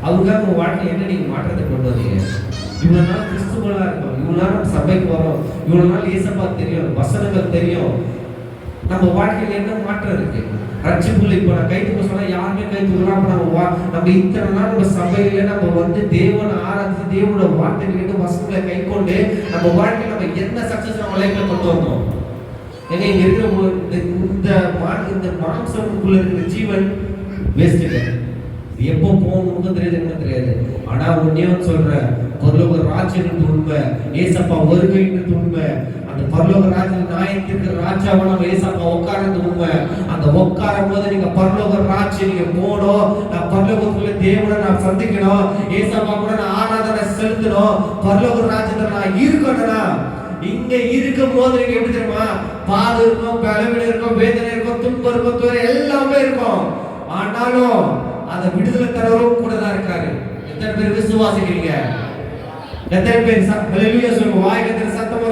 அதுக்காக உங்க வாழ்க்கையில என்ன நீங்க மாற்றத்தை கொண்டு வந்தீங்க? இவ்வளவு நாள் கிறிஸ்துவலா இருக்கோம், இவ்வளவு நாள் நம்ம சபைக்கு வரோம், இவ்வளவு நாள் ஏசப்பா தெரியும், வசனங்கள் தெரியும், நம்ம வாழ்க்கையில என்ன மாற்றம் இருக்கு? ரட்சிப்புள்ள இப்ப நான் கை தூக்க சொன்னா யாருமே கை தூக்கலாம். நம்ம இத்தனை நாள் நம்ம சபையில நம்ம வந்து தேவனை ஆராய்ச்சி தேவனோட வார்த்தை கேட்டு வசனங்களை கை கொண்டு நம்ம வாழ்க்கையில நம்ம என்ன சக்சஸ் நம்ம லைஃப்ல கொண்டு வந்தோம்? ஏன்னா இங்க இருக்கிற இந்த மாம்சத்துக்குள்ள இருக்கிற ஜீவன் வேஸ்ட் இல்லை. எப்போ போகணும்னு தெரியாது, என்ன தெரியாது. ஆனா ஒன்னே சொல்ற, பரலோக ராஜ்யம் உண்மை, ஏசப்பா வருகைன்றது உண்மை. அந்த பரலோக ராஜ்யம் நாயத்திற்கு ராஜாவை நம்ம ஏசப்பா உட்கார்றது உண்மை. அந்த உட்காரும் போது நீங்க பரலோக ராஜ்யம் நீங்க போகணும், நான் பரலோகத்துக்குள்ள தேவனை நான் சந்திக்கணும், ஏசப்பா கூட நான் ஆராதனை செலுத்தணும், பரலோக ராஜ்யத்துல நான் இருக்கணும்னா இங்க இருக்கும் போது நீங்க எப்படி தெரியுமா? பாடு இருக்கும், பலவீனம் இருக்கும், வேதனை இருக்கும், துன்பம் இருக்கும், துயரம் எல்லாமே இருக்கும். ஆனாலும் அந்த விடுதலை தரவும் கூட தான் இருக்காரு. எத்தனை பேர் விசுவாசிக்கிறீங்க? எத்தனை பேர் ஹல்லேலூயா சொல்லுங்க? வாய்க்கு சத்தமா